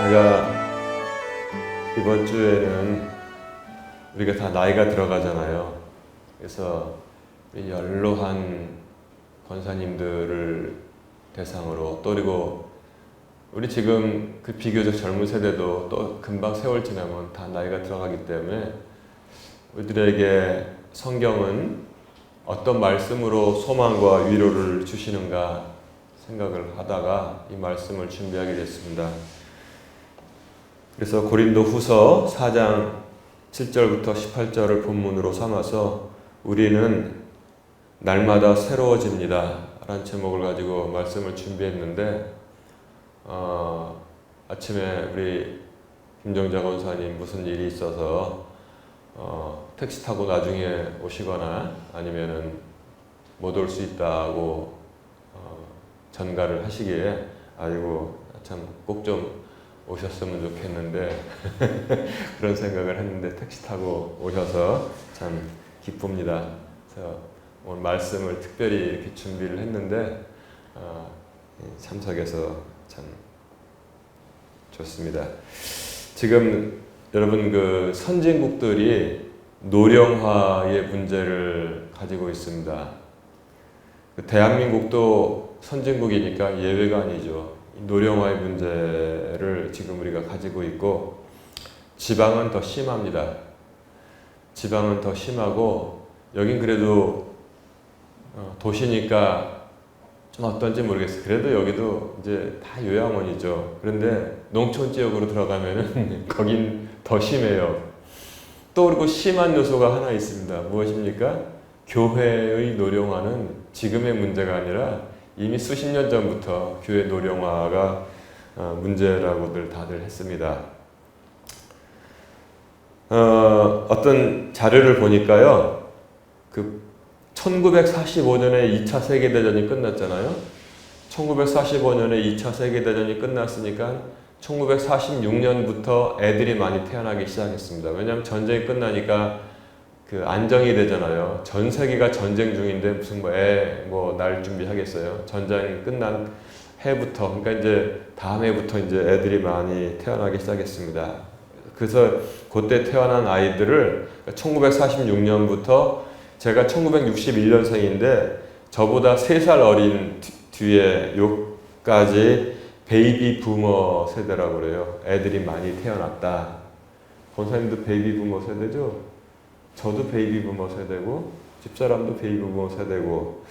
제가 이번 주에는 우리가 다 나이가 들어가잖아요. 그래서 이 연로한 권사님들을 대상으로 또 그리고 우리 지금 그 비교적 젊은 세대도 또 금방 세월 지나면 다 나이가 들어가기 때문에 우리들에게 성경은 어떤 말씀으로 소망과 위로를 주시는가 생각을 하다가 이 말씀을 준비하게 됐습니다. 그래서 고린도 후서 4장 7절부터 18절을 본문으로 삼아서 우리는 날마다 새로워집니다 라는 제목을 가지고 말씀을 준비했는데 아침에 우리 김정자 권사님 무슨 일이 있어서 택시 타고 나중에 오시거나 아니면은 못 올 수 있다고 전가를 하시기에 아이고 참 꼭 좀 오셨으면 좋겠는데 그런 생각을 했는데 택시 타고 오셔서 참 기쁩니다. 그래서 오늘 말씀을 특별히 이렇게 준비를 했는데 참석해서 참 좋습니다. 지금 여러분 그 선진국들이 노령화의 문제를 가지고 있습니다. 대한민국도 선진국이니까 예외가 아니죠. 노령화의 문제를 지금 우리가 가지고 있고 지방은 더 심합니다. 지방은 더 심하고 여긴 그래도 도시니까 좀 어떤지 모르겠어요. 그래도 여기도 이제 다 요양원이죠. 그런데 농촌 지역으로 들어가면은 거긴 더 심해요. 또 그리고 심한 요소가 하나 있습니다. 무엇입니까? 교회의 노령화는 지금의 문제가 아니라 이미 수십 년 전부터 교회 노령화가 문제라고들 다들 했습니다. 어떤 자료를 보니까요, 그 1945년에 2차 세계대전이 끝났잖아요. 1945년에 2차 세계대전이 끝났으니까 1946년부터 애들이 많이 태어나기 시작했습니다. 왜냐하면 전쟁이 끝나니까 그 안정이 되잖아요. 전 세계가 전쟁 중인데 무슨 뭐 날 준비하겠어요. 전쟁이 끝난 해부터, 그러니까 이제 다음 해부터 이제 애들이 많이 태어나기 시작했습니다. 그래서 그때 태어난 아이들을 1946년부터 제가 1961년생인데 저보다 3살 어린 뒤에 요까지 베이비 부머 세대라고 그래요. 애들이 많이 태어났다. 권사님도 베이비 부머 세대죠? 저도 베이비 부머 세대고 집사람도 베이비 부머 세대고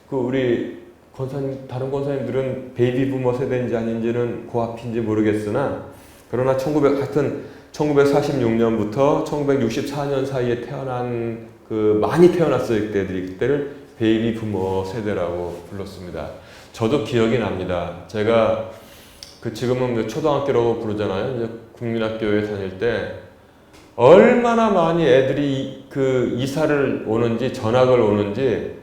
그 우리 권사님 다른 권사님들은 베이비 부머 세대인지 아닌지는 그 앞인지 모르겠으나 그러나 하여튼 1946년부터 1964년 사이에 태어난 그 많이 태어났을 때들이 그때를 베이비 부머 세대라고 불렀습니다. 저도 기억이 납니다. 제가 그 지금은 초등학교라고 부르잖아요. 이제 국민학교에 다닐 때 얼마나 많이 애들이 그 이사를 오는지 전학을 오는지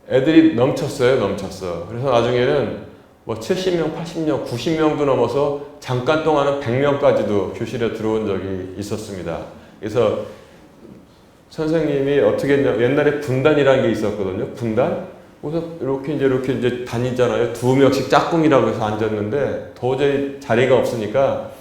애들이 넘쳤어. 그래서 나중에는 뭐 70명, 80명, 90명도 넘어서 잠깐 동안은 100명까지도 교실에 들어온 적이 있었습니다. 그래서 선생님이 어떻게 했냐, 옛날에 분단이라는 게 있었거든요. 분단? 그래서 이렇게 이제 다니잖아요. 2명씩 짝꿍이라고 해서 앉았는데 도저히 자리가 없으니까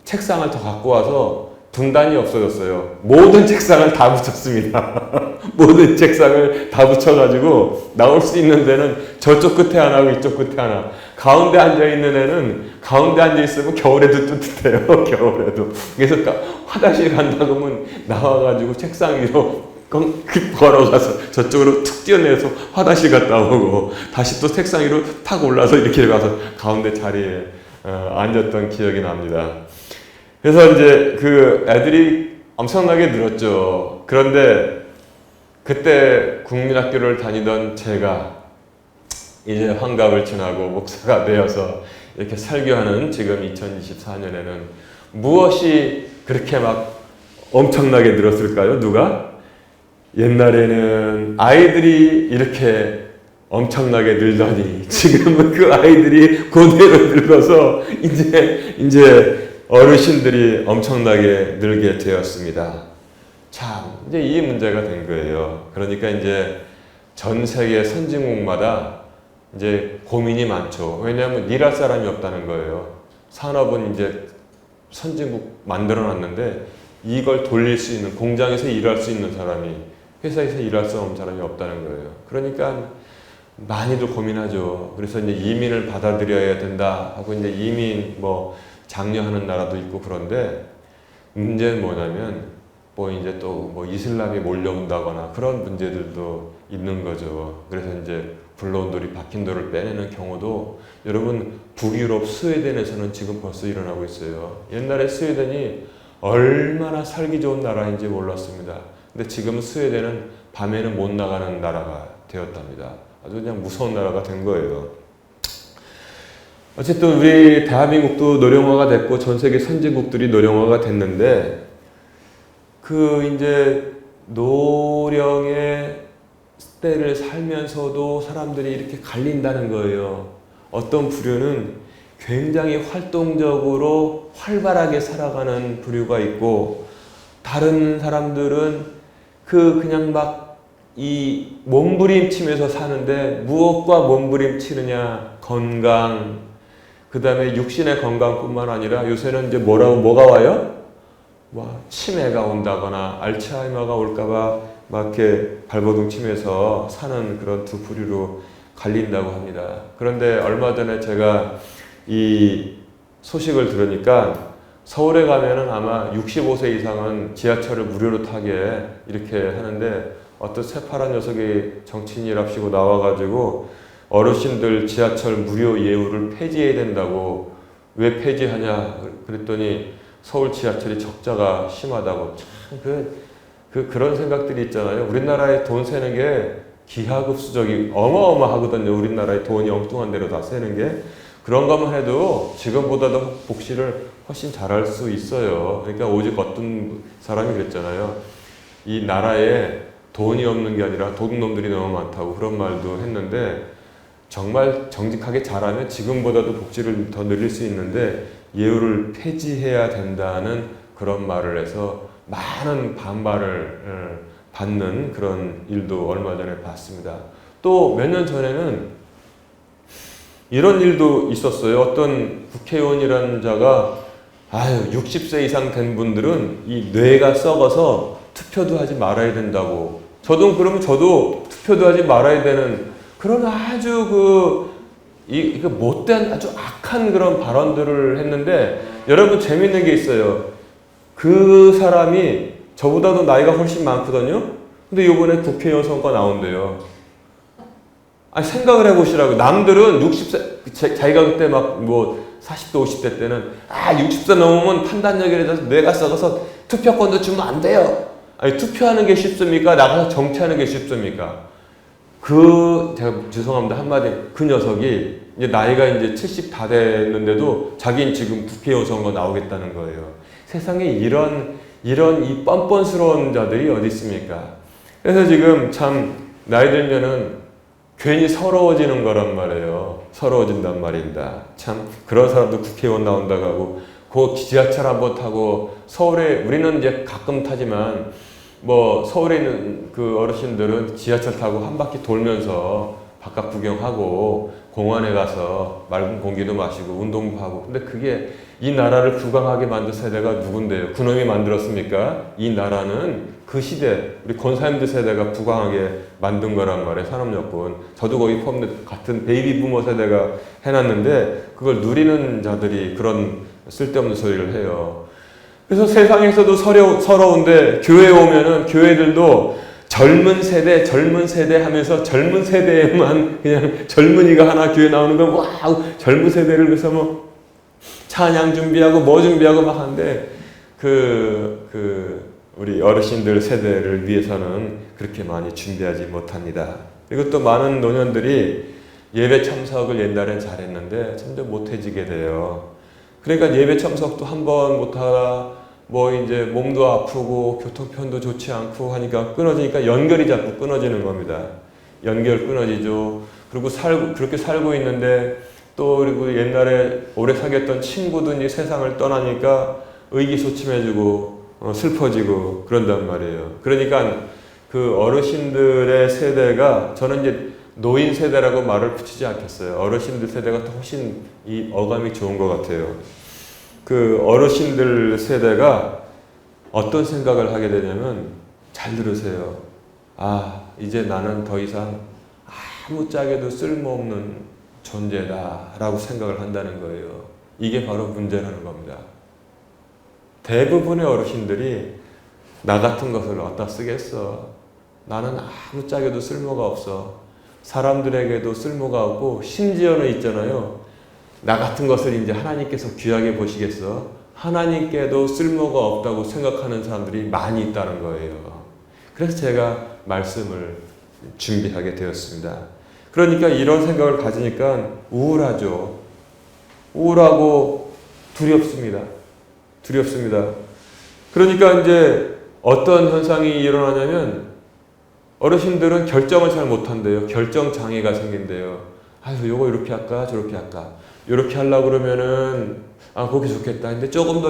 책상을 더 갖고 와서 분단이 없어졌어요. 모든 책상을 다 붙였습니다. 모든 책상을 다 붙여가지고 나올 수 있는 데는 저쪽 끝에 하나고 이쪽 끝에 하나. 가운데 앉아있는 애는 가운데 앉아있으면 겨울에도 뜨뜻해요. 겨울에도. 그래서 화장실 간다 그러면 나와가지고 책상 위로 걸어가서 저쪽으로 툭 뛰어내서 화장실 갔다 오고 다시 또 책상 위로 탁 올라서 이렇게 가서 가운데 자리에 앉았던 기억이 납니다. 그래서 이제 그 애들이 엄청나게 늘었죠. 그런데 그때 국민학교를 다니던 제가 이제 환갑을 지나고 목사가 되어서 이렇게 설교하는 지금 2024년에는 무엇이 그렇게 막 엄청나게 늘었을까요? 누가? 옛날에는 아이들이 이렇게 엄청나게 늘더니 지금은 그 아이들이 그대로 늙어서 이제 어르신들이 엄청나게 늘게 되었습니다. 참, 이제 이 문제가 된 거예요. 그러니까 이제 전 세계 선진국마다 이제 고민이 많죠. 왜냐하면 일할 사람이 없다는 거예요. 산업은 이제 선진국 만들어놨는데 이걸 돌릴 수 있는, 공장에서 일할 수 있는 사람이, 회사에서 일할 수 없는 사람이 없다는 거예요. 그러니까 많이들 고민하죠. 그래서 이제 이민을 받아들여야 된다 하고 이제 이민 뭐 장려하는 나라도 있고, 그런데 문제는 뭐냐면 뭐 이제 또 뭐 이슬람이 몰려온다거나 그런 문제들도 있는 거죠. 그래서 이제 불러온 돌이 박힌 돌을 빼내는 경우도 여러분 북유럽 스웨덴에서는 지금 벌써 일어나고 있어요. 옛날에 스웨덴이 얼마나 살기 좋은 나라인지 몰랐습니다. 근데 지금 스웨덴은 밤에는 못 나가는 나라가 되었답니다. 아주 그냥 무서운 나라가 된 거예요. 어쨌든 우리 대한민국도 노령화가 됐고 전 세계 선진국들이 노령화가 됐는데 그 이제 노령의 때를 살면서도 사람들이 이렇게 갈린다는 거예요. 어떤 부류는 굉장히 활동적으로 활발하게 살아가는 부류가 있고, 다른 사람들은 그냥 막 이 몸부림치면서 사는데 무엇과 몸부림치느냐? 건강, 그 다음에 육신의 건강뿐만 아니라 요새는 이제 뭐가 와요? 치매가 온다거나 알츠하이머가 올까봐 막 이렇게 발버둥 치면서 사는 그런 두 부류로 갈린다고 합니다. 그런데 얼마 전에 제가 이 소식을 들으니까 서울에 가면은 아마 65세 이상은 지하철을 무료로 타게 이렇게 하는데, 어떤 새파란 녀석이 정치인이랍시고 나와가지고 어르신들 지하철 무료 예우를 폐지해야 된다고. 왜 폐지하냐 그랬더니 서울 지하철이 적자가 심하다고. 참 그런 생각들이 있잖아요. 우리나라에 돈 세는 게 기하급수적이 어마어마하거든요. 우리나라에 돈이 엉뚱한 대로 다 세는 게. 그런 것만 해도 지금보다도 복지를 훨씬 잘할 수 있어요. 그러니까 오직 어떤 사람이 그랬잖아요. 이 나라에 돈이 없는 게 아니라 도둑놈들이 너무 많다고 그런 말도 했는데, 정말 정직하게 잘하면 지금보다도 복지를 더 늘릴 수 있는데 예우를 폐지해야 된다는 그런 말을 해서 많은 반발을 받는 그런 일도 얼마 전에 봤습니다. 또 몇 년 전에는 이런 일도 있었어요. 어떤 국회의원이라는 자가 60세 이상 된 분들은 이 뇌가 썩어서 투표도 하지 말아야 된다고. 그러면 저도 투표도 하지 말아야 되는 그런 아주 이거 못된 아주 악한 그런 발언들을 했는데, 여러분 재밌는 게 있어요. 그 사람이 저보다도 나이가 훨씬 많거든요. 근데 이번에 국회의원 선거 나온대요. 생각을 해보시라고. 남들은 60세, 자기가 그때 막 40대, 50대 때는 60세 넘으면 판단력이라서 뇌가 썩어서 투표권도 주면 안 돼요. 투표하는 게 쉽습니까? 나가서 정치하는 게 쉽습니까? 제가 죄송합니다. 한마디, 그 녀석이 이제 나이가 이제 70 다 됐는데도 자기는 지금 국회의원 선거 나오겠다는 거예요. 세상에 이런 이 뻔뻔스러운 자들이 어디 있습니까? 그래서 지금 참 나이 들면은 괜히 서러워지는 거란 말이에요. 서러워진단 말입니다. 참 그런 사람도 국회의원 나온다고 하고, 그 지하철 한번 타고 서울에, 우리는 이제 가끔 타지만 서울에 있는 그 어르신들은 지하철 타고 한 바퀴 돌면서 바깥 구경하고 공원에 가서 맑은 공기도 마시고 운동도 하고. 근데 그게 이 나라를 부강하게 만든 세대가 누군데요? 그놈이 만들었습니까? 이 나라는 그 시대, 우리 권사님들 세대가 부강하게 만든 거란 말이에요. 산업여건. 저도 거기 포함된 같은 베이비 부머 세대가 해놨는데, 그걸 누리는 자들이 그런 쓸데없는 소리를 해요. 그래서 세상에서도 서러운데 교회에 오면은 교회들도 젊은 세대 하면서 젊은 세대에만 그냥 젊은이가 하나 교회 나오는 건 와우, 젊은 세대를 위해서 찬양 준비하고 준비하고 막 하는데, 우리 어르신들 세대를 위해서는 그렇게 많이 준비하지 못합니다. 그리고 또 많은 노년들이 예배 참석을 옛날엔 잘했는데 점점 못해지게 돼요. 그러니까 예배 참석도 한번 못하다 이제 몸도 아프고 교통편도 좋지 않고 하니까 끊어지니까 연결이 자꾸 끊어지는 겁니다. 연결 끊어지죠. 그리고 그렇게 살고 있는데 또 그리고 옛날에 오래 사귀었던 친구들이 세상을 떠나니까 의기소침해지고 슬퍼지고 그런단 말이에요. 그러니까 그 어르신들의 세대가, 저는 이제 노인 세대라고 말을 붙이지 않겠어요. 어르신들 세대가 더 훨씬 이 어감이 좋은 것 같아요. 그 어르신들 세대가 어떤 생각을 하게 되냐면, 잘 들으세요. 아, 이제 나는 더 이상 아무짝에도 쓸모없는 존재다라고 생각을 한다는 거예요. 이게 바로 문제라는 겁니다. 대부분의 어르신들이 나 같은 것을 어디다 쓰겠어. 나는 아무짝에도 쓸모가 없어. 사람들에게도 쓸모가 없고, 심지어는 있잖아요. 나 같은 것을 이제 하나님께서 귀하게 보시겠어. 하나님께도 쓸모가 없다고 생각하는 사람들이 많이 있다는 거예요. 그래서 제가 말씀을 준비하게 되었습니다. 그러니까 이런 생각을 가지니까 우울하죠. 우울하고 두렵습니다. 두렵습니다. 그러니까 이제 어떤 현상이 일어나냐면, 어르신들은 결정을 잘 못한대요. 결정 장애가 생긴대요. 아유, 요거 이렇게 할까 저렇게 할까. 이렇게 하려고 그러면은 그게 좋겠다. 근데 조금 더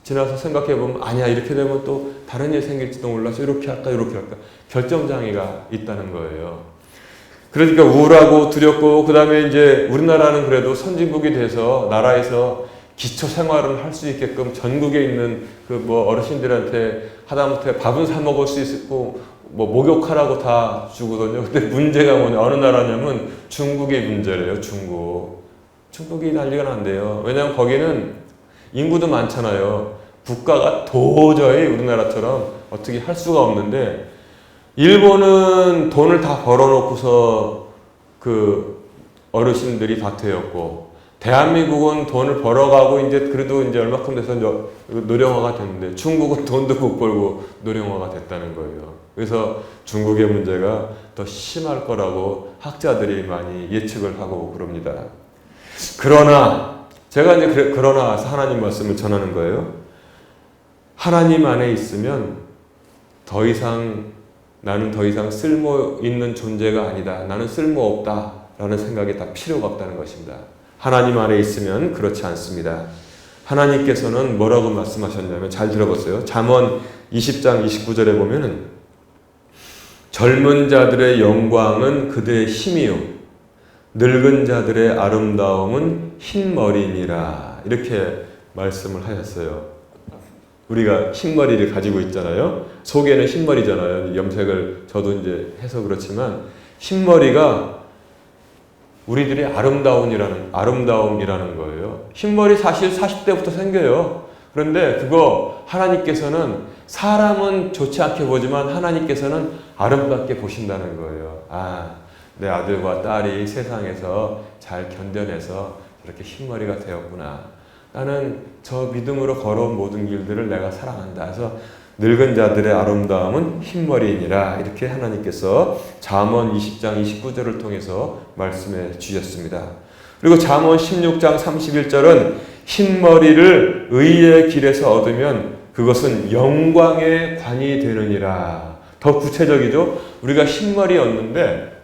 지나서 생각해보면 아니야, 이렇게 되면 또 다른 일 생길지도 몰라서 이렇게 할까 이렇게 할까. 결정 장애가 있다는 거예요. 그러니까 우울하고 두렵고, 그 다음에 이제 우리나라는 그래도 선진국이 돼서 나라에서 기초 생활을 할 수 있게끔 전국에 있는 그 뭐 어르신들한테 하다못해 밥은 사 먹을 수 있고 뭐 목욕하라고 다 주거든요. 근데 문제가 뭐냐, 어느 나라냐면 중국의 문제래요. 중국이 난리가 난대요. 왜냐하면 거기는 인구도 많잖아요. 국가가 도저히 우리나라처럼 어떻게 할 수가 없는데, 일본은 돈을 다 벌어놓고서 그 어르신들이 다 되었고, 대한민국은 돈을 벌어가고 이제 그래도 이제 얼마큼 돼서 노령화가 됐는데, 중국은 돈도 못 벌고 노령화가 됐다는 거예요. 그래서 중국의 문제가 더 심할 거라고 학자들이 많이 예측을 하고 그럽니다. 그러나 제가 이제 그러나 하나님 말씀을 전하는 거예요. 하나님 안에 있으면 나는 더 이상 쓸모 있는 존재가 아니다. 나는 쓸모 없다라는 생각이 다 필요가 없다는 것입니다. 하나님 안에 있으면 그렇지 않습니다. 하나님께서는 뭐라고 말씀하셨냐면, 잘 들어보세요. 잠언 20장 29절에 보면은, 젊은 자들의 영광은 그들의 힘이요 늙은 자들의 아름다움은 흰머리니라, 이렇게 말씀을 하셨어요. 우리가 흰머리를 가지고 있잖아요. 속에는 흰머리잖아요. 염색을 저도 이제 해서 그렇지만, 흰머리가 우리들의 아름다움이라는 거예요. 흰머리 사실 40대부터 생겨요. 그런데 그거 하나님께서는, 사람은 좋지 않게 보지만 하나님께서는 아름답게 보신다는 거예요. 아, 내 아들과 딸이 세상에서 잘 견뎌내서 이렇게 흰머리가 되었구나. 나는 저 믿음으로 걸어온 모든 길들을 내가 사랑한다. 그래서 늙은 자들의 아름다움은 흰머리이니라, 이렇게 하나님께서 잠언 20장 29절을 통해서 말씀해 주셨습니다. 그리고 잠언 16장 31절은 흰머리를 의의 길에서 얻으면 그것은 영광의 관이 되느니라. 더 구체적이죠? 우리가 흰머리였는데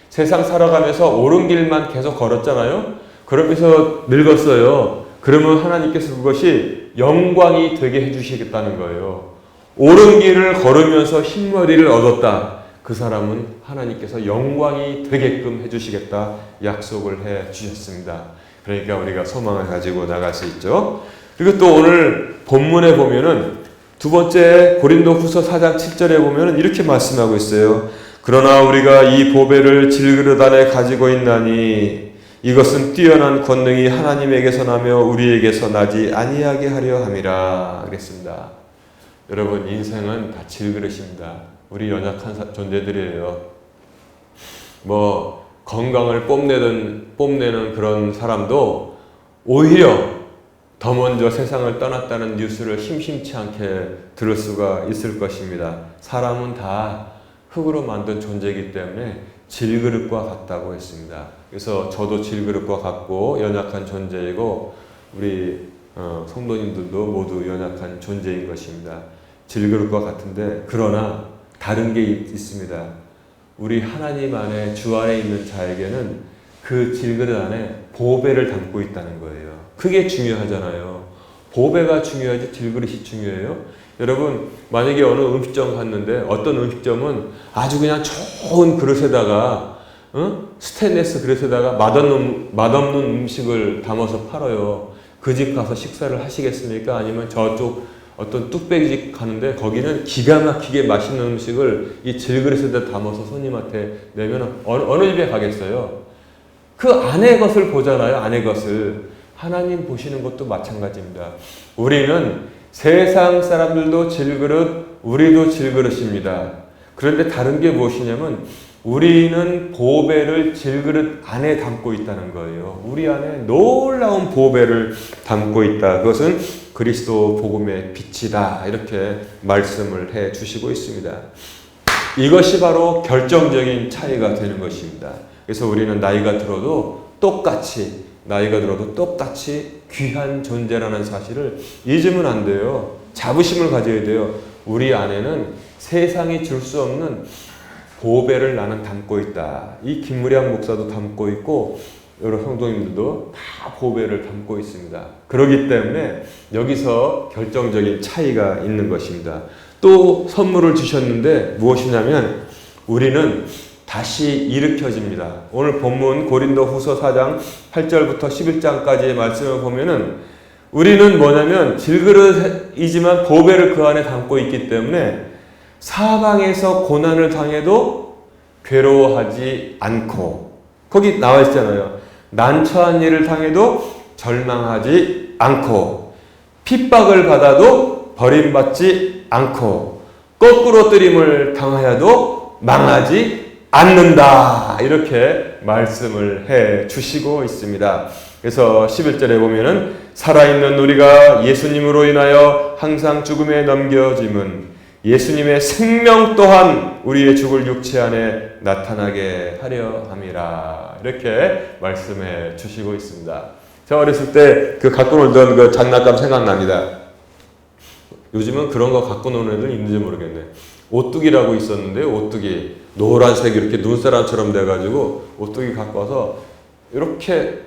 세상 살아가면서 옳은 길만 계속 걸었잖아요. 그러면서 늙었어요. 그러면 하나님께서 그것이 영광이 되게 해주시겠다는 거예요. 옳은 길을 걸으면서 흰머리를 얻었다. 그 사람은 하나님께서 영광이 되게끔 해주시겠다 약속을 해 주셨습니다. 그러니까 우리가 소망을 가지고 나갈 수 있죠. 그리고 또 오늘 본문에 보면은 두 번째 고린도후서 4장 7절에 보면은 이렇게 말씀하고 있어요. 그러나 우리가 이 보배를 질그릇 안에 가지고 있나니 이것은 뛰어난 권능이 하나님에게서 나며 우리에게서 나지 아니하게 하려 함이라 그랬습니다. 여러분, 인생은 다 질그릇입니다. 우리 연약한 존재들이에요. 뭐 건강을 뽐내는 그런 사람도 오히려 더 먼저 세상을 떠났다는 뉴스를 심심치 않게 들을 수가 있을 것입니다. 사람은 다 흙으로 만든 존재이기 때문에 질그릇과 같다고 했습니다. 그래서 저도 질그릇과 같고 연약한 존재이고 우리 성도님들도 모두 연약한 존재인 것입니다. 질그릇과 같은데, 그러나 다른 게 있습니다. 우리 하나님 안에, 주 안에 있는 자에게는 그 질그릇 안에 보배를 담고 있다는 거예요. 그게 중요하잖아요. 보배가 중요하지 질그릇이 중요해요? 여러분, 만약에 어느 음식점 갔는데 어떤 음식점은 아주 그냥 좋은 그릇에다가 스테인레스 그릇에다가 맛없는 음식을 담아서 팔아요. 그 집 가서 식사를 하시겠습니까? 아니면 저쪽 어떤 뚝배기집 가는데 거기는 기가 막히게 맛있는 음식을 이 질그릇에다 담아서 손님한테 내면 어느 집에 가겠어요? 그 안의 것을 보잖아요. 안의 것을. 하나님 보시는 것도 마찬가지입니다. 우리는 세상 사람들도 질그릇, 우리도 질그릇입니다. 그런데 다른 게 무엇이냐면 우리는 보배를 질그릇 안에 담고 있다는 거예요. 우리 안에 놀라운 보배를 담고 있다. 그것은 그리스도 복음의 빛이다. 이렇게 말씀을 해 주시고 있습니다. 이것이 바로 결정적인 차이가 되는 것입니다. 그래서 우리는 나이가 들어도 똑같이 귀한 존재라는 사실을 잊으면 안 돼요. 자부심을 가져야 돼요. 우리 안에는 세상이 줄 수 없는 보배를 나는 담고 있다. 이 김무량 목사도 담고 있고 여러 성도님들도 다 보배를 담고 있습니다. 그렇기 때문에 여기서 결정적인 차이가 있는 것입니다. 또 선물을 주셨는데 무엇이냐면 우리는 다시 일으켜집니다. 오늘 본문 고린도후서 4장 8절부터 11장까지의 말씀을 보면은 우리는 뭐냐면 질그릇이지만 보배를 그 안에 담고 있기 때문에 사방에서 고난을 당해도 괴로워하지 않고, 거기 나와 있잖아요. 난처한 일을 당해도 절망하지 않고, 핍박을 받아도 버림받지 않고, 거꾸로 뜨림을 당하여도 망하지 않는다. 이렇게 말씀을 해 주시고 있습니다. 그래서 11절에 보면은 살아있는 우리가 예수님으로 인하여 항상 죽음에 넘겨짐은 예수님의 생명 또한 우리의 죽을 육체 안에 나타나게 하려 함이라. 이렇게 말씀해 주시고 있습니다. 제가 어렸을 때 그 갖고 놀던 그 장난감 생각납니다. 요즘은 그런 거 갖고 노는 애들 있는지 모르겠네. 오뚜기라고 있었는데, 오뚜기 노란색 이렇게 눈사람처럼 돼가지고 오뚜기 갖고 와서 이렇게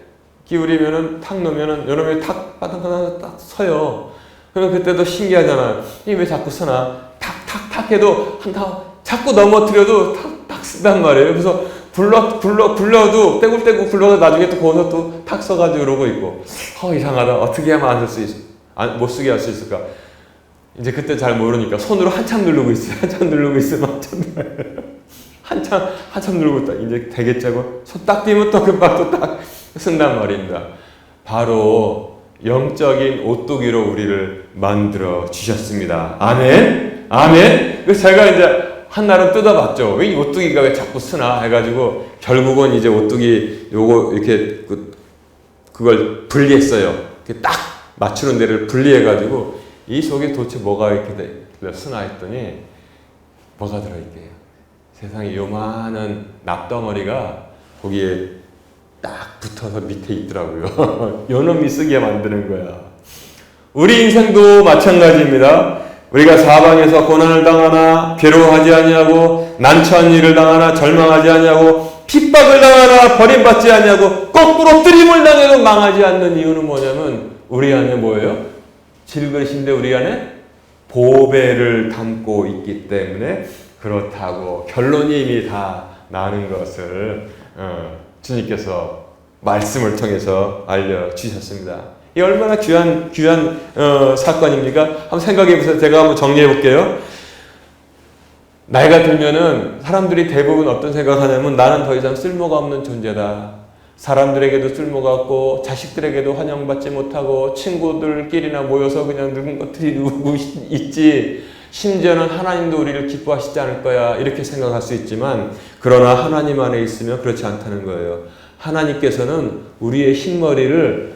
기울이면은 탁 놓으면은 여름에 탁 바닥바닥 딱 서요. 그러면 그때도 신기하잖아. 이게 왜 자꾸 서나? 탁탁탁 해도 자꾸 넘어뜨려도 탁탁 쓰단 말이에요. 그래서 굴러도 떼굴떼굴 굴러서 나중에 또 거기서 또 탁 서가지고 이러고 있고, 이상하다. 어떻게 하면 안 쓸 수 있어? 못 쓰게 할 수 있을까? 이제 그때 잘 모르니까 손으로 한참 누르고 있어요. 한참 누르고 있으면 한참 누르고 있다. 이제 되겠자고 손 딱 띄면 또 금방 또 딱 쓴단 말입니다. 바로 영적인 오뚜기로 우리를 만들어 주셨습니다. 아멘. 아멘. 그래서 제가 이제 한날은 뜯어봤죠. 왜 이 오뚜기가 왜 자꾸 쓰나 해가지고 결국은 이제 오뚜기 요거 이렇게 그걸 분리했어요. 이렇게 딱 맞추는 데를 분리해가지고 이 속에 도대체 뭐가 이렇게 쓰나 했더니 뭐가 들어있게요. 세상에 요만한 납덩어리가 거기에 딱 붙어서 밑에 있더라고요. 요놈이 쓰게 만드는 거야. 우리 인생도 마찬가지입니다. 우리가 사방에서 고난을 당하나 괴로워하지 아니하고, 난처한 일을 당하나 절망하지 아니하고, 핍박을 당하나 버림받지 아니하고, 거꾸로 뜨림을 당해도 망하지 않는 이유는 뭐냐면 우리 안에 뭐예요? 질그릇인데 우리 안에 보배를 담고 있기 때문에 그렇다고 결론이 이미 다 나는 것을 주님께서 말씀을 통해서 알려주셨습니다. 이 얼마나 귀한 사건입니까? 한번 생각해 보세요. 제가 한번 정리해 볼게요. 나이가 들면은 사람들이 대부분 어떤 생각하냐면 나는 더 이상 쓸모가 없는 존재다. 사람들에게도 쓸모가 없고 자식들에게도 환영받지 못하고 친구들끼리나 모여서 그냥 늙은 것들이 누구 있지, 심지어는 하나님도 우리를 기뻐하시지 않을 거야, 이렇게 생각할 수 있지만, 그러나 하나님 안에 있으면 그렇지 않다는 거예요. 하나님께서는 우리의 흰머리를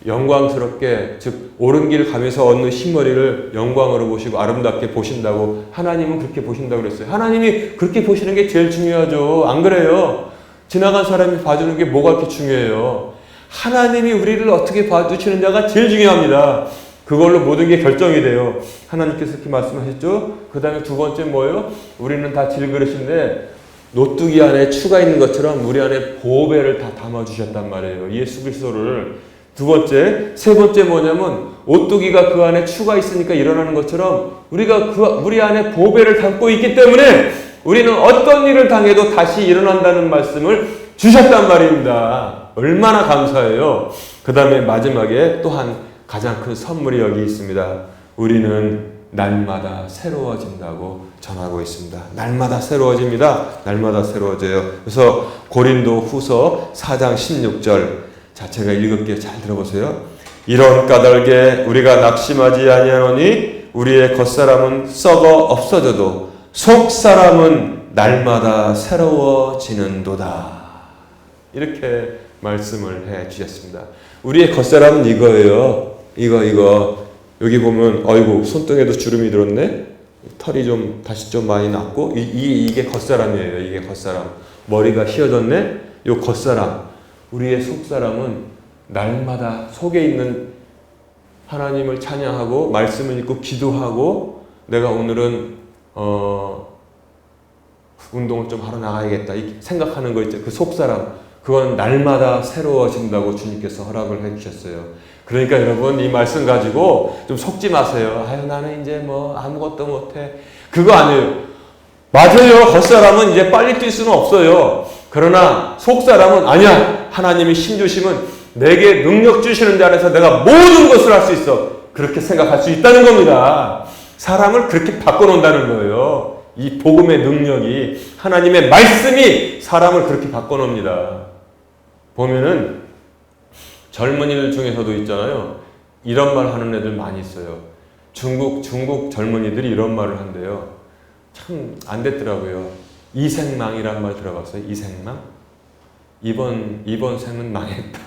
영광스럽게, 즉 옳은 길 가면서 얻는 흰머리를 영광으로 보시고 아름답게 보신다고, 하나님은 그렇게 보신다고 그랬어요. 하나님이 그렇게 보시는 게 제일 중요하죠. 안 그래요? 지나간 사람이 봐주는 게 뭐가 그렇게 중요해요? 하나님이 우리를 어떻게 봐주시느냐가 제일 중요합니다. 그걸로 모든 게 결정이 돼요. 하나님께서 그렇게 말씀하셨죠? 그 다음에 두 번째 뭐예요? 우리는 다 질그릇인데 노뚜기 안에 추가 있는 것처럼 우리 안에 보배를 다 담아주셨단 말이에요. 예수 그리스도를. 두 번째, 세 번째 뭐냐면 오뚜기가 그 안에 추가 있으니까 일어나는 것처럼 우리 안에 보배를 담고 있기 때문에 우리는 어떤 일을 당해도 다시 일어난다는 말씀을 주셨단 말입니다. 얼마나 감사해요. 그 다음에 마지막에 또한 가장 큰 선물이 여기 있습니다. 우리는 날마다 새로워진다고 전하고 있습니다. 날마다 새로워집니다. 날마다 새로워져요. 그래서 고린도 후서 4장 16절. 자, 제가 읽을게요. 잘 들어보세요. 이런 까닭에 우리가 낙심하지 아니하노니 우리의 겉사람은 썩어 없어져도 속사람은 날마다 새로워지는도다. 이렇게 말씀을 해 주셨습니다. 우리의 겉사람은 이거예요. 이거. 여기 보면 어이구 손등에도 주름이 들었네. 털이 좀 다시 좀 많이 났고 이게 겉사람이에요. 이게 겉사람. 머리가 휘어졌네. 요 겉사람. 우리의 속사람은 날마다 속에 있는 하나님을 찬양하고 말씀을 읽고 기도하고 내가 오늘은 운동을 좀 하러 나가야겠다 생각하는 거 있죠. 그 속사람. 그건 날마다 새로워진다고 주님께서 허락을 해주셨어요. 그러니까 여러분 이 말씀 가지고 좀 속지 마세요. 아유 나는 이제 뭐 아무것도 못해. 그거 아니에요. 맞아요. 겉사람은 이제 빨리 뛸 수는 없어요. 그러나 속사람은 아니야. 하나님이 힘 주시면 내게 능력 주시는 데 안에서 내가 모든 것을 할 수 있어. 그렇게 생각할 수 있다는 겁니다. 사람을 그렇게 바꿔놓는다는 거예요. 이 복음의 능력이 하나님의 말씀이 사람을 그렇게 바꿔놓습니다. 보면은 젊은이들 중에서도 있잖아요. 이런 말 하는 애들 많이 있어요. 중국 젊은이들이 이런 말을 한대요. 참 안 됐더라고요. 이생망이란 말 들어봤어요? 이생망? 이번 생은 망했다.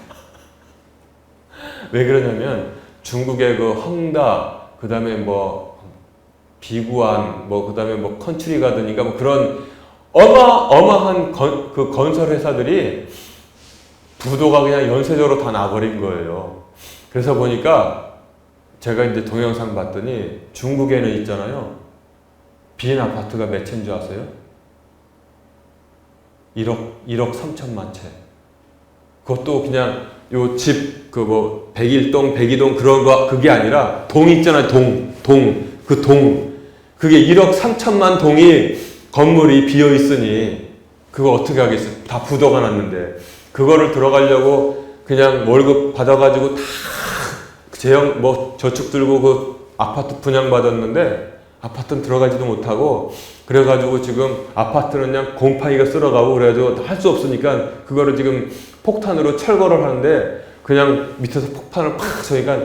왜 그러냐면 중국의 그 헝다, 그 다음에 뭐 비구안, 뭐 그 다음에 뭐 컨트리 가든인가 뭐 그런 어마어마한 그 건설 회사들이 부도가 그냥 연쇄적으로 다 나버린 거예요. 그래서 보니까 제가 이제 동영상 봤더니 중국에는 있잖아요. 빈 아파트가 몇 채인 줄 아세요? 1억 3천만 채. 그것도 그냥 요 집 그 뭐 101동, 102동 그런 거 그게 아니라 동 있잖아요. 그 동. 그게 1억 3천만 동이 건물이 비어 있으니 그거 어떻게 하겠어요? 다 부도가 났는데 그거를 들어가려고 그냥 월급 받아가지고 다 재형 뭐 저축 들고 그 아파트 분양받았는데 아파트는 들어가지도 못하고 그래가지고 지금 아파트는 그냥 곰팡이가 쓸어가고 그래가지고 할 수 없으니까 그거를 지금 폭탄으로 철거를 하는데 그냥 밑에서 폭탄을 팍 쏘니까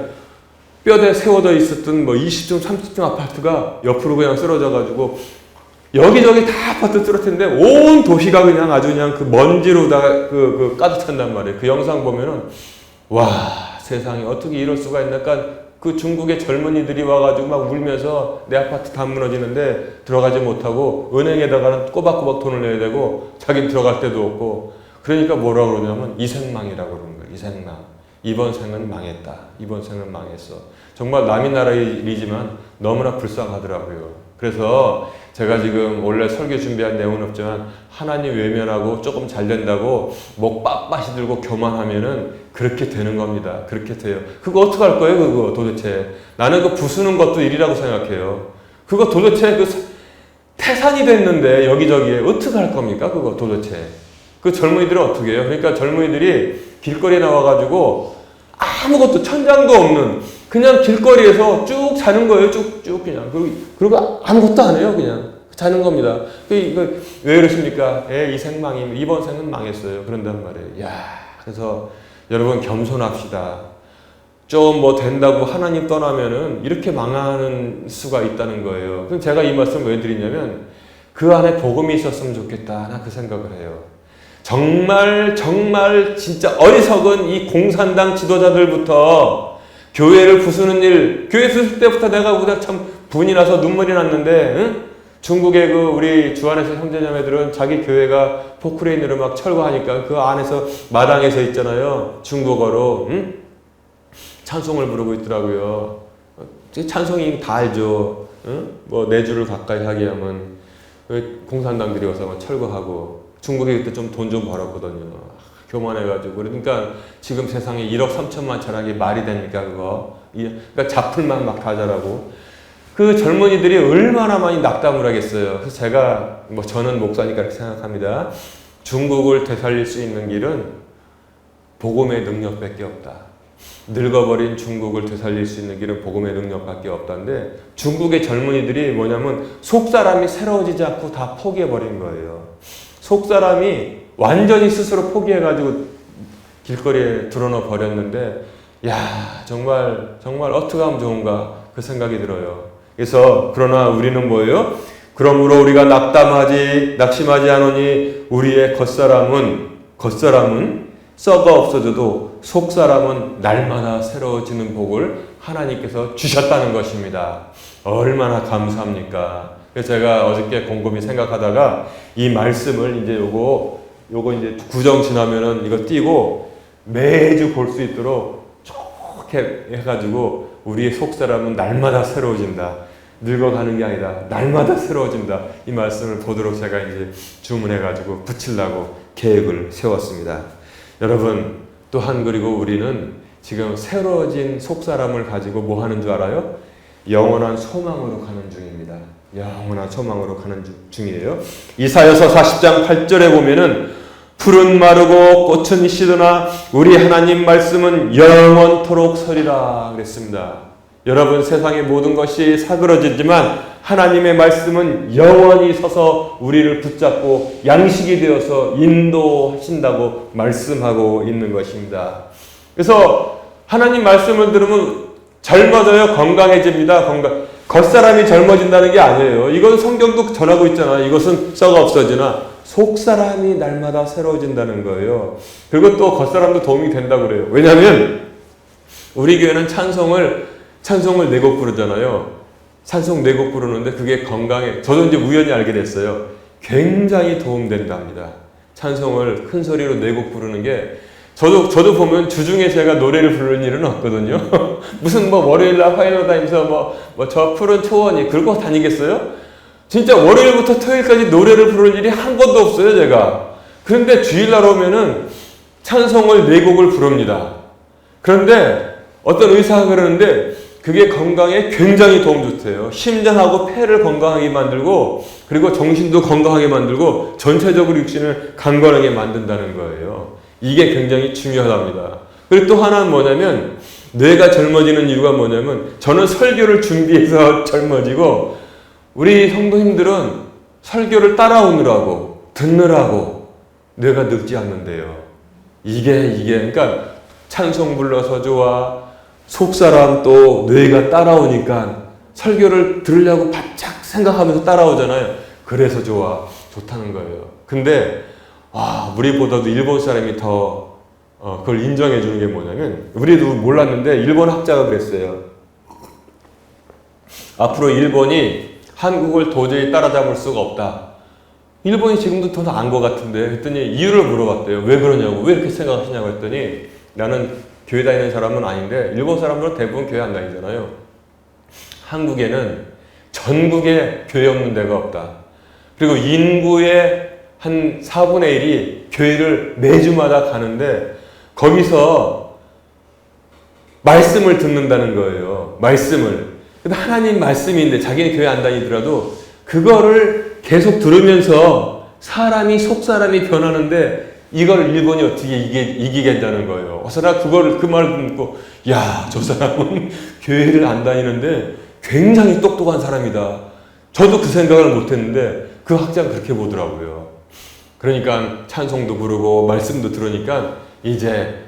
뼈대 세워져 있었던 뭐 20층 30층 아파트가 옆으로 그냥 쓰러져가지고 여기저기 다 아파트 쓰러졌는데 온 도시가 그냥 아주 그냥 그 먼지로 다 그 가득 찬단 말이에요. 그 영상 보면은 와 세상에 어떻게 이럴 수가 있나. 그러니까 그 중국의 젊은이들이 와가지고 막 울면서 내 아파트 다 무너지는데 들어가지 못하고 은행에다가는 꼬박꼬박 돈을 내야 되고 자기는 들어갈 데도 없고 그러니까 뭐라 그러냐면 이생망이라고 그러는 거예요. 이생망. 이번 생은 망했다. 이번 생은 망했어. 정말 남의 나라 일이지만 너무나 불쌍하더라고요. 그래서 제가 지금 원래 설교 준비한 내용은 없지만 하나님 외면하고 조금 잘 된다고 목 빳빳이 들고 교만하면은 그렇게 되는 겁니다. 그렇게 돼요. 그거 어떡할 거예요? 그거 도대체. 나는 그 부수는 것도 일이라고 생각해요. 그거 도대체 그 태산이 됐는데 여기저기에 어떻게 할 겁니까? 그거 도대체. 그 젊은이들은 어떻게 해요? 그러니까 젊은이들이 길거리에 나와가지고 아무것도 천장도 없는 그냥 길거리에서 쭉 자는 거예요. 쭉쭉 그냥. 그리고 아무것도 안 해요. 그냥 자는 겁니다. 왜 이러십니까? 이 생망이 이번 생은 망했어요. 그런단 말이에요. 야, 그래서 여러분 겸손합시다. 좀 뭐 된다고 하나님 떠나면은 이렇게 망하는 수가 있다는 거예요. 그럼 제가 이 말씀 왜 드리냐면 그 안에 복음이 있었으면 좋겠다. 나 그 생각을 해요. 정말 진짜 어리석은 이 공산당 지도자들부터 교회를 부수는 일, 교회 부술 때부터 내가 참 분이 나서 눈물이 났는데, 응? 중국의 그 우리 주안에서 형제자매들은 자기 교회가 포크레인으로 막 철거하니까 그 안에서 마당에서 있잖아요. 중국어로, 응? 찬송을 부르고 있더라고요. 찬송이 다 알죠. 응? 뭐 4주를 가까이 하게 하면 공산당들이 와서 막 철거하고 중국이 그때 좀 돈 좀 벌었거든요. 교만해가지고. 그러니까 지금 세상에 1억 3천만 차라는 게 말이 됩니까, 그거? 그러니까 잡풀만 막 다 자라고. 그 젊은이들이 얼마나 많이 낙담을 하겠어요. 그래서 제가 저는 목사니까 그렇게 생각합니다. 중국을 되살릴 수 있는 길은 복음의 능력밖에 없다. 늙어버린 중국을 되살릴 수 있는 길은 복음의 능력밖에 없다는데, 중국의 젊은이들이 뭐냐면 속사람이 새로워지지 않고 다 포기해버린 거예요. 속사람이 완전히 스스로 포기해가지고 길거리에 드러나 버렸는데, 야, 정말 어떻게 하면 좋은가 그 생각이 들어요. 그래서 그러나 우리는 뭐예요? 그러므로 우리가 낙심하지 않으니 우리의 겉사람은 썩어 없어져도 속사람은 날마다 새로워지는 복을 하나님께서 주셨다는 것입니다. 얼마나 감사합니까? 그래서 제가 어저께 곰곰이 생각하다가 이 말씀을 이제 요거 이제 구정 지나면은 이거 띄고 매주 볼 수 있도록 좋게 해가지고, 우리의 속사람은 날마다 새로워진다. 늙어가는 게 아니다. 날마다 새로워진다. 이 말씀을 보도록 제가 이제 주문해가지고 붙이려고 계획을 세웠습니다. 여러분, 또한 그리고 우리는 지금 새로워진 속사람을 가지고 뭐 하는 줄 알아요? 영원한 소망으로 가는 중입니다. 영원한 소망으로 가는 중이에요. 이사야서 40장 8절에 보면은 풀은 마르고 꽃은 시드나 우리 하나님 말씀은 영원토록 서리라 그랬습니다. 여러분, 세상의 모든 것이 사그러지지만 하나님의 말씀은 영원히 서서 우리를 붙잡고 양식이 되어서 인도하신다고 말씀하고 있는 것입니다. 그래서 하나님 말씀을 들으면 젊어져요. 건강해집니다. 겉사람이 젊어진다는 게 아니에요. 이건 성경도 전하고 있잖아요. 이것은 썩어 없어지나 속사람이 날마다 새로워진다는 거예요. 그리고 또 겉사람도 도움이 된다고 그래요. 왜냐하면 우리 교회는 찬송을 4곡 부르잖아요. 찬송 4곡 부르는데 그게 건강에, 저도 이제 우연히 알게 됐어요. 굉장히 도움된답니다. 찬송을 큰 소리로 4곡 부르는 게, 저도 보면 주중에 제가 노래를 부르는 일은 없거든요. 무슨 월요일날 화요일 다니면서 저 푸른 초원이 그러고 다니겠어요? 진짜 월요일부터 토요일까지 노래를 부를 일이 한 번도 없어요, 제가. 그런데 주일날 오면은 찬송을 4곡을 부릅니다. 그런데 어떤 의사가 그러는데 그게 건강에 굉장히 도움 좋대요. 심장하고 폐를 건강하게 만들고, 그리고 정신도 건강하게 만들고, 전체적으로 육신을 강건하게 만든다는 거예요. 이게 굉장히 중요하답니다. 그리고 또 하나는 뭐냐면, 뇌가 젊어지는 이유가 뭐냐면, 저는 설교를 준비해서 젊어지고, 우리 성도님들은 설교를 따라오느라고, 듣느라고 뇌가 늙지 않는데요. 그러니까 찬송 불러서 좋아, 속사람 또 뇌가 따라오니까 설교를 들으려고 바짝 생각하면서 따라오잖아요. 그래서 좋다는 거예요. 근데 우리보다도 일본 사람이 더 그걸 인정해 주는 게 뭐냐면, 우리도 몰랐는데 일본 학자가 그랬어요. 앞으로 일본이 한국을 도저히 따라잡을 수가 없다. 일본이 지금도 더 나은 것 같은데 했더니 이유를 물어봤대요. 왜 그러냐고, 왜 이렇게 생각하시냐고 했더니, 나는 교회 다니는 사람은 아닌데 일본 사람들은 대부분 교회 안 다니잖아요. 한국에는 전국에 교회 없는 데가 없다. 그리고 인구의 한 4분의 1이 교회를 매주마다 가는데 거기서 말씀을 듣는다는 거예요. 말씀을. 근데 하나님 말씀인데 자기는 교회 안 다니더라도 그거를 계속 들으면서 사람이 속사람이 변하는데 이걸 일본이 어떻게 이기겠다는 거예요. 그래서 나 그 말을 듣고, 야, 저 사람은 교회를 안 다니는데 굉장히 똑똑한 사람이다. 저도 그 생각을 못 했는데 그 학자는 그렇게 보더라고요. 그러니까 찬송도 부르고 말씀도 들으니까 이제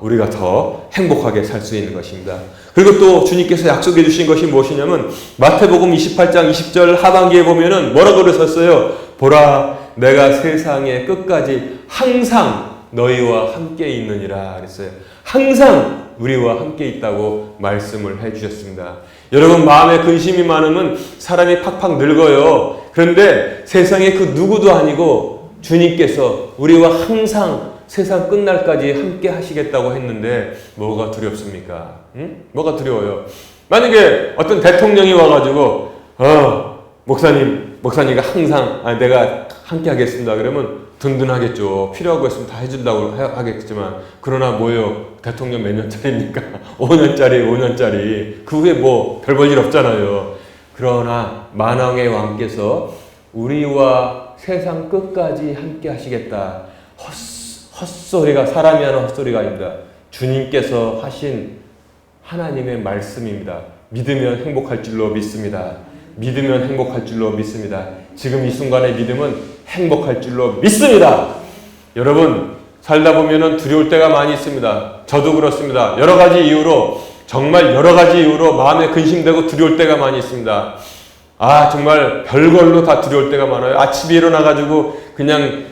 우리가 더 행복하게 살 수 있는 것입니다. 그리고 또 주님께서 약속해 주신 것이 무엇이냐면, 마태복음 28장 20절 하반기에 보면은 뭐라고 그러셨어요? 보라, 내가 세상의 끝까지 항상 너희와 함께 있느니라 그랬어요. 항상 우리와 함께 있다고 말씀을 해주셨습니다. 여러분, 마음에 근심이 많으면 사람이 팍팍 늙어요. 그런데 세상에 그 누구도 아니고 주님께서 우리와 항상 세상 끝날까지 함께 하시겠다고 했는데 뭐가 두렵습니까? 뭐가 두려워요? 만약에 어떤 대통령이 와가지고 목사님과 항상 내가 함께 하겠습니다 그러면 든든하겠죠. 필요하고 있으면 다 해준다고 하겠지만, 그러나 뭐요? 대통령 몇 년짜리입니까? 5년짜리 그 후에 뭐 별 볼 일 없잖아요. 그러나 만왕의 왕께서 우리와 세상 끝까지 함께 하시겠다. 헛소리가, 사람이 하는 헛소리가 아닙니다. 주님께서 하신 하나님의 말씀입니다. 믿으면 행복할 줄로 믿습니다. 믿으면 행복할 줄로 믿습니다. 지금 이 순간의 믿음은 행복할 줄로 믿습니다. 여러분, 살다 보면은 두려울 때가 많이 있습니다. 저도 그렇습니다. 여러 가지 이유로, 정말 여러 가지 이유로 마음에 근심되고 두려울 때가 많이 있습니다. 정말 별걸로 다 두려울 때가 많아요. 아침에 일어나가지고 그냥,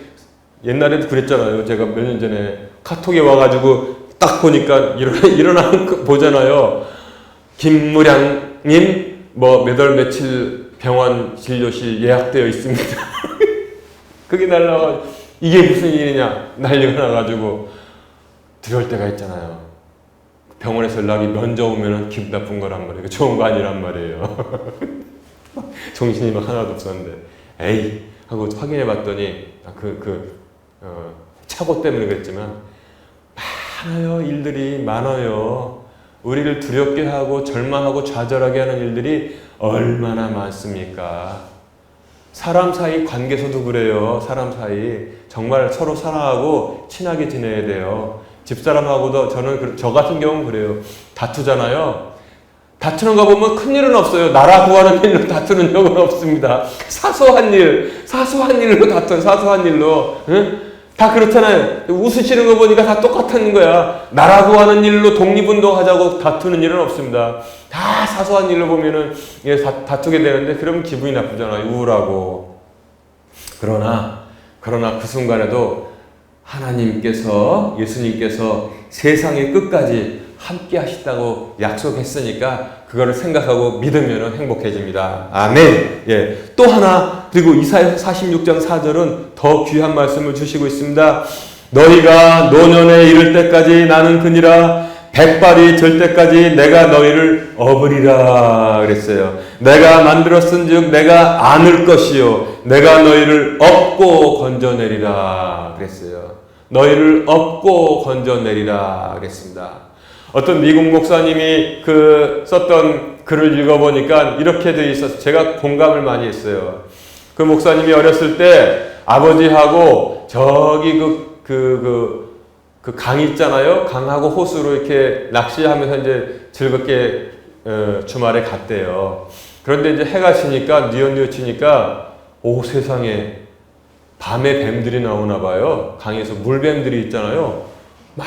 옛날에도 그랬잖아요. 제가 몇 년 전에 카톡에 와가지고 딱 보니까 일어나는 거 보잖아요. 김무량님 몇 월 며칠 병원 진료실 예약되어 있습니다. 그게 날라와. 이게 무슨 일이냐 난리가 나가지고 두려울 때가 있잖아요. 병원에서 연락이 먼저 오면 기분 나쁜 거란 말이에요. 좋은 거 아니란 말이에요. 정신이 막 하나도 없었는데 에이 하고 확인해 봤더니 착오 때문에 그랬지만 많아요. 일들이 많아요. 우리를 두렵게 하고 절망하고 좌절하게 하는 일들이 얼마나 많습니까? 사람 사이 관계에서도 그래요. 사람 사이 정말 서로 사랑하고 친하게 지내야 돼요. 집사람하고도 저 같은 경우는 그래요. 다투잖아요. 다투는 거 보면 큰일은 없어요. 나라 구하는 일로 다투는 적은 없습니다. 사소한 일로 다투는 사소한 일로. 응? 다 그렇잖아요. 웃으시는 거 보니까 다 똑같은 거야. 나라 구하는 일로 독립운동 하자고 다투는 일은 없습니다. 다 사소한 일로 보면은 다투게 되는데 그러면 기분이 나쁘잖아요. 우울하고. 그러나 그 순간에도 하나님께서, 예수님께서 세상의 끝까지 함께 하시다고 약속했으니까 그거를 생각하고 믿으면 행복해집니다. 아멘. 예. 또 하나, 그리고 이사야서 46장 4절은 더 귀한 말씀을 주시고 있습니다. 너희가 노년에 이를 때까지 나는 그니라. 백발이 될 때까지 내가 너희를 업으리라 그랬어요. 내가 만들었은즉 내가 안을 것이요 내가 너희를 업고 건져내리라 그랬어요. 너희를 업고 건져내리라 그랬습니다. 어떤 미국 목사님이 썼던 글을 읽어보니까 이렇게 돼 있어서 제가 공감을 많이 했어요. 그 목사님이 어렸을 때 아버지하고 저기 그 강 있잖아요. 강하고 호수로 이렇게 낚시하면서 이제 즐겁게 주말에 갔대요. 그런데 이제 해가 지니까 뉘엿뉘엿치니까 오 세상에 밤에 뱀들이 나오나 봐요. 강에서 물뱀들이 있잖아요. 막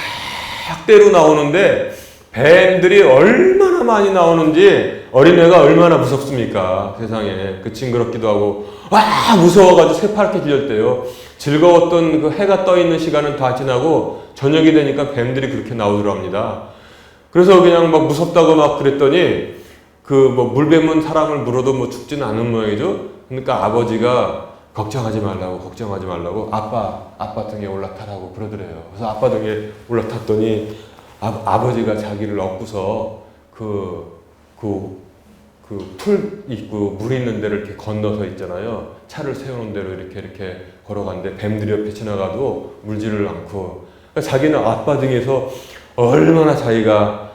때로 나오는데 뱀들이 얼마나 많이 나오는지 어린애가 얼마나 무섭습니까? 세상에. 징그럽기도 하고 와 무서워가지고 새파랗게 질렸대요. 즐거웠던 그 해가 떠 있는 시간은 다 지나고 저녁이 되니까 뱀들이 그렇게 나오더랍니다. 그래서 그냥 막 무섭다고 막 그랬더니 물뱀은 사람을 물어도 죽지는 않은 모양이죠. 그러니까 아버지가 걱정하지 말라고 아빠 등에 올라타라고 그러더래요. 그래서 아빠 등에 올라탔더니 아버지가 자기를 업고서 풀 있고 물 있는 데를 이렇게 건너서 있잖아요. 차를 세우는 대로 이렇게 걸어갔는데 뱀들이 옆에 지나가도 물지를 않고 그러니까 자기는 아빠 등에서 얼마나 자기가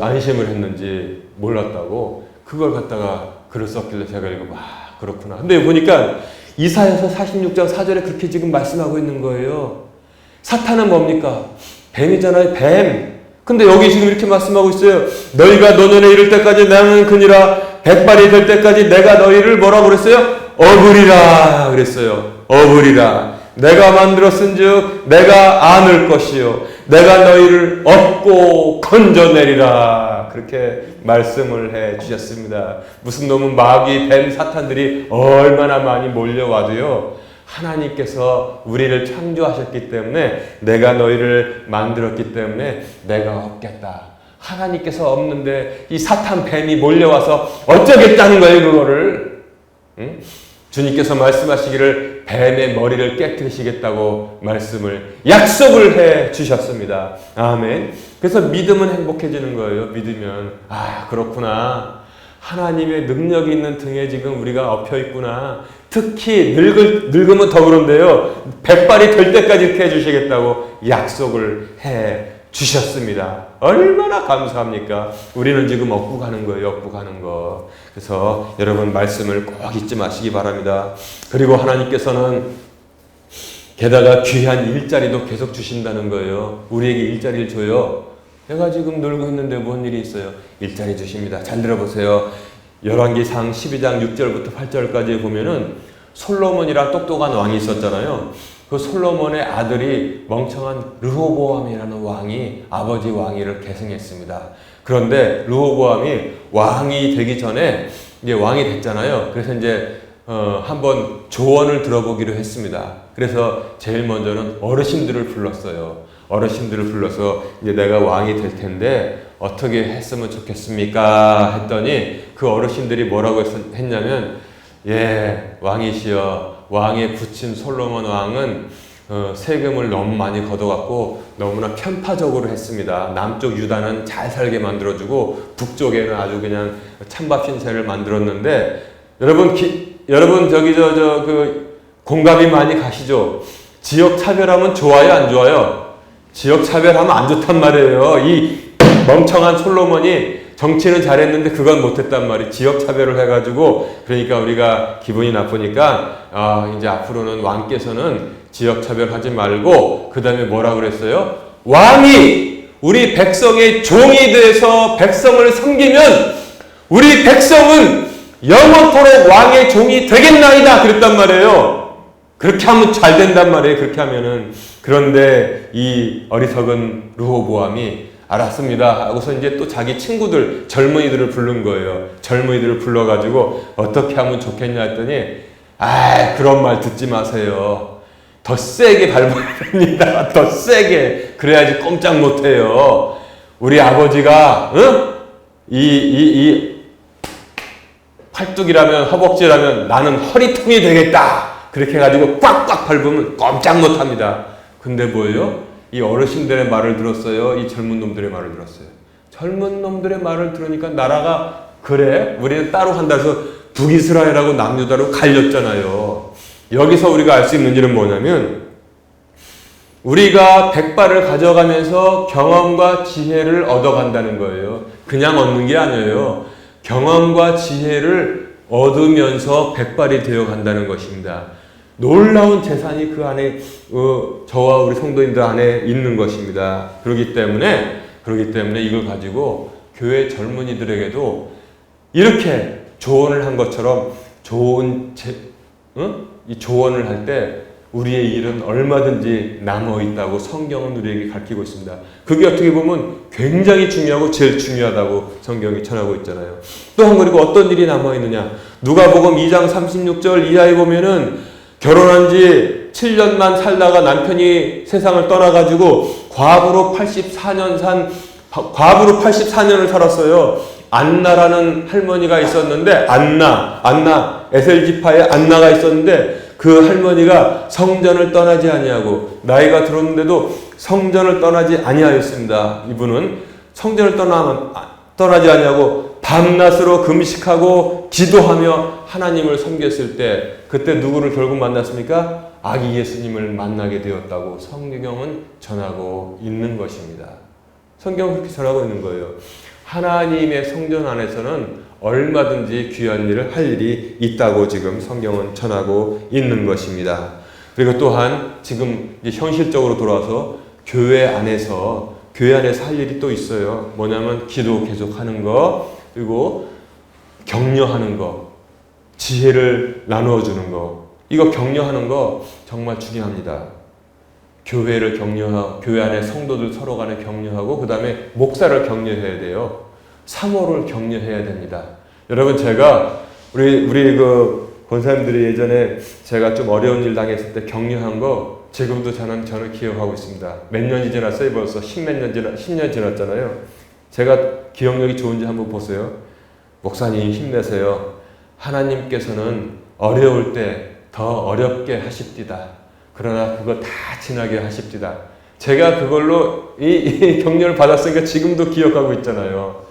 안심을 했는지 몰랐다고 그걸 갖다가 글을 썼길래 제가 읽고 그렇구나. 근데 보니까 이사야서 46장 4절에 그렇게 지금 말씀하고 있는 거예요. 사탄은 뭡니까? 뱀이잖아요. 뱀. 근데 여기 지금 이렇게 말씀하고 있어요. 너희가 노년에 이를 때까지 나는 그니라. 백발이 될 때까지 내가 너희를 뭐라고 그랬어요? 업으리라 그랬어요. 업으리라. 내가 만들었은즉 내가 안을 것이요 내가 너희를 업고 건져내리라. 그렇게 말씀을 해 주셨습니다. 무슨 놈은 마귀, 뱀, 사탄들이 얼마나 많이 몰려와도요. 하나님께서 우리를 창조하셨기 때문에 내가 너희를 만들었기 때문에 내가 없겠다. 하나님께서 없는데 이 사탄 뱀이 몰려와서 어쩌겠다는 거예요, 그거를. 응? 주님께서 말씀하시기를 뱀의 머리를 깨뜨리시겠다고 약속을 해 주셨습니다. 아멘. 그래서 믿으면 행복해지는 거예요. 믿으면 그렇구나. 하나님의 능력이 있는 등에 지금 우리가 엎여 있구나. 특히 늙으면 더 그런데요. 백발이 될 때까지 이렇게 해주시겠다고 약속을 해 주셨습니다. 얼마나 감사합니까? 우리는 지금 얻고 가는 거예요. 얻고 가는 거. 그래서 여러분 말씀을 꼭 잊지 마시기 바랍니다. 그리고 하나님께서는 게다가 귀한 일자리도 계속 주신다는 거예요. 우리에게 일자리를 줘요. 내가 지금 놀고 있는데 뭔 일이 있어요? 일자리 주십니다. 잘 들어보세요. 열왕기상 12장 6절부터 8절까지 보면은 솔로몬이란 똑똑한 왕이 있었잖아요. 그 솔로몬의 아들이 멍청한 르호보암이라는 왕이 아버지 왕위를 계승했습니다. 그런데 르호보암이 왕이 되기 전에 이제 왕이 됐잖아요. 그래서 이제 한번 조언을 들어보기로 했습니다. 그래서 제일 먼저는 어르신들을 불렀어요. 어르신들을 불러서 이제 내가 왕이 될 텐데 어떻게 했으면 좋겠습니까? 했더니 그 어르신들이 뭐라고 했냐면 왕이시여, 왕에 붙인 솔로몬 왕은 세금을 너무 많이 걷어갖고 너무나 편파적으로 했습니다. 남쪽 유다는 잘 살게 만들어주고 북쪽에는 아주 그냥 찬밥 신세를 만들었는데 여러분 그 공감이 많이 가시죠? 지역 차별하면 좋아요, 안 좋아요? 지역 차별하면 안 좋단 말이에요. 이 멍청한 솔로몬이 정치는 잘했는데 그건 못했단 말이에요. 지역 차별을 해가지고. 그러니까 우리가 기분이 나쁘니까 이제 앞으로는 왕께서는 지역 차별하지 말고 그 다음에 뭐라 그랬어요? 왕이 우리 백성의 종이 돼서 백성을 섬기면 우리 백성은 영원토록 왕의 종이 되겠나이다 그랬단 말이에요. 그렇게 하면 잘 된단 말이에요. 그렇게 하면은. 그런데 이 어리석은 르호보암이 알았습니다 하고서 이제 또 자기 친구들 젊은이들을 부른 거예요. 젊은이들을 불러가지고 어떻게 하면 좋겠냐 했더니 그런 말 듣지 마세요. 더 세게 밟아야 됩니다. 더 세게. 그래야지 꼼짝 못해요. 우리 아버지가 이 팔뚝이라면 허벅지라면 나는 허리통이 되겠다. 그렇게 해가지고 꽉꽉 밟으면 꼼짝 못합니다. 근데 뭐예요? 이 어르신들의 말을 들었어요? 이 젊은 놈들의 말을 들었어요? 젊은 놈들의 말을 들으니까 나라가 그래? 우리는 따로 한다 해서 북이스라엘하고 남유다로 갈렸잖아요. 여기서 우리가 알 수 있는 일은 뭐냐면 우리가 백발을 가져가면서 경험과 지혜를 얻어간다는 거예요. 그냥 얻는 게 아니에요. 경험과 지혜를 얻으면서 백발이 되어 간다는 것입니다. 놀라운 재산이 그 안에 저와 우리 성도님들 안에 있는 것입니다. 그렇기 때문에 이걸 가지고 교회 젊은이들에게도 이렇게 조언을 한 것처럼 이 조언을 할 때 우리의 일은 얼마든지 남아 있다고 성경은 우리에게 가르치고 있습니다. 그게 어떻게 보면 굉장히 중요하고 제일 중요하다고 성경이 전하고 있잖아요. 또한 그리고 어떤 일이 남아 있느냐? 누가복음 2장 36절 이하에 보면은 결혼한 지 7년만 살다가 남편이 세상을 떠나가지고 과부로 84년을 살았어요. 안나라는 할머니가 있었는데 안나 에셀지파의 안나가 있었는데 그 할머니가 성전을 떠나지 아니하고 나이가 들었는데도 성전을 떠나지 아니하였습니다. 이분은 성전을 떠나지 아니하고 밤낮으로 금식하고 기도하며 하나님을 섬겼을 때 그때 누구를 결국 만났습니까? 아기 예수님을 만나게 되었다고 성경은 전하고 있는 것입니다. 성경은 그렇게 전하고 있는 거예요. 하나님의 성전 안에서는 얼마든지 귀한 일을 할 일이 있다고 지금 성경은 전하고 있는 것입니다. 그리고 또한 지금 이제 현실적으로 돌아와서 교회 안에서 할 일이 또 있어요. 뭐냐면 기도 계속하는 거, 그리고 격려하는 거, 지혜를 나누어 주는 거. 이거 격려하는 거 정말 중요합니다. 교회를 격려하고 교회 안에 성도들 서로 간에 격려하고 그 다음에 목사를 격려해야 돼요. 사모를 격려해야 됩니다. 여러분 제가 우리 그 권사님들이 예전에 제가 좀 어려운 일 당했을 때 격려한 거 지금도 저는 기억하고 있습니다. 몇 년이 지났어요? 벌써 10년 지났잖아요. 제가 기억력이 좋은지 한번 보세요. 목사님 힘내세요. 하나님께서는 어려울 때 더 어렵게 하십디다. 그러나 그거 다 지나게 하십디다. 제가 그걸로 이 격려를 받았으니까 지금도 기억하고 있잖아요.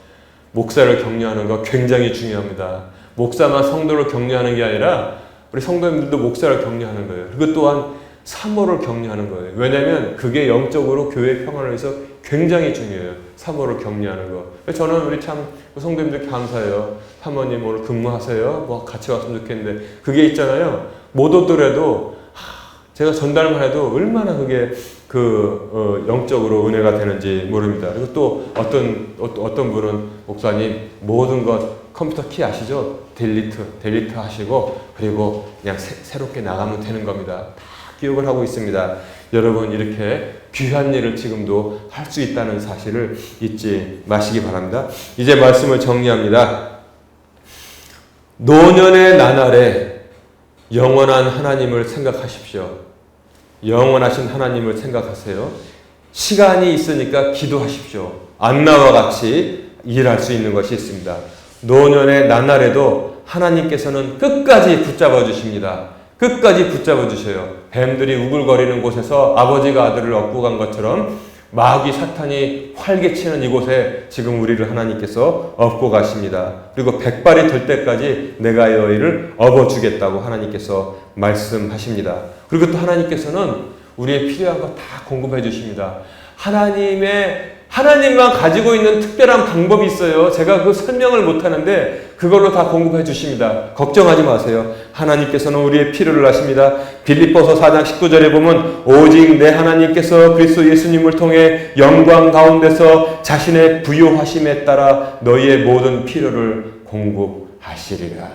목사를 격려하는 거 굉장히 중요합니다. 목사만 성도를 격려하는 게 아니라 우리 성도님들도 목사를 격려하는 거예요. 그리고 또한 사모를 격려하는 거예요. 왜냐하면 그게 영적으로 교회 평안을 위해서 굉장히 중요해요. 사모를 격려하는 거. 저는 우리 참 성도님들 감사해요. 사모님 오늘 근무하세요. 뭐 같이 왔으면 좋겠는데 그게 있잖아요. 못 오더라도 제가 전달만 해도 얼마나 그게 영적으로 은혜가 되는지 모릅니다. 그리고 또 어떤 분은 목사님 모든 것 컴퓨터 키 아시죠? 델리트 하시고 그리고 그냥 새롭게 나가면 되는 겁니다. 다 기억을 하고 있습니다. 여러분 이렇게 귀한 일을 지금도 할 수 있다는 사실을 잊지 마시기 바랍니다. 이제 말씀을 정리합니다. 노년의 나날에 영원한 하나님을 생각하십시오. 영원하신 하나님을 생각하세요. 시간이 있으니까 기도하십시오. 안나와 같이 일할 수 있는 것이 있습니다. 노년의 나날에도 하나님께서는 끝까지 붙잡아 주십니다. 끝까지 붙잡아 주셔요. 뱀들이 우글거리는 곳에서 아버지가 아들을 얻고 간 것처럼 마귀 사탄이 활개치는 이곳에 지금 우리를 하나님께서 업고 가십니다. 그리고 백발이 될 때까지 내가 너희를 업어주겠다고 하나님께서 말씀하십니다. 그리고 또 하나님께서는 우리의 필요한 거 다 공급해 주십니다. 하나님만 가지고 있는 특별한 방법이 있어요. 제가 그 설명을 못하는데 그걸로 다 공급해 주십니다. 걱정하지 마세요. 하나님께서는 우리의 필요를 아십니다. 빌립보서 4장 19절에 보면 오직 내 하나님께서 그리스도 예수님을 통해 영광 가운데서 자신의 부요하심에 따라 너희의 모든 필요를 공급하시리라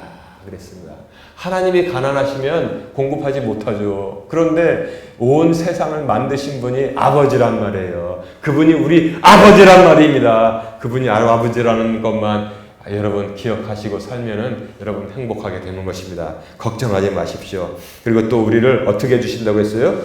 그랬습니다. 하나님이 가난하시면 공급하지 못하죠. 그런데 온 세상을 만드신 분이 아버지란 말이에요. 그분이 우리 아버지란 말입니다. 그분이 아버지라는 것만 여러분 기억하시고 살면은 여러분 행복하게 되는 것입니다. 걱정하지 마십시오. 그리고 또 우리를 어떻게 해주신다고 했어요?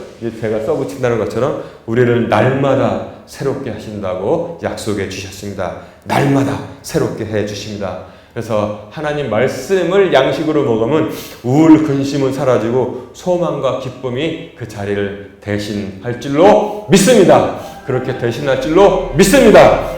제가 써붙인다는 것처럼 우리를 날마다 새롭게 하신다고 약속해 주셨습니다. 날마다 새롭게 해 주십니다. 그래서 하나님 말씀을 양식으로 먹으면 우울, 근심은 사라지고 소망과 기쁨이 그 자리를 대신할 줄로 믿습니다. 그렇게 대신할 줄로 믿습니다.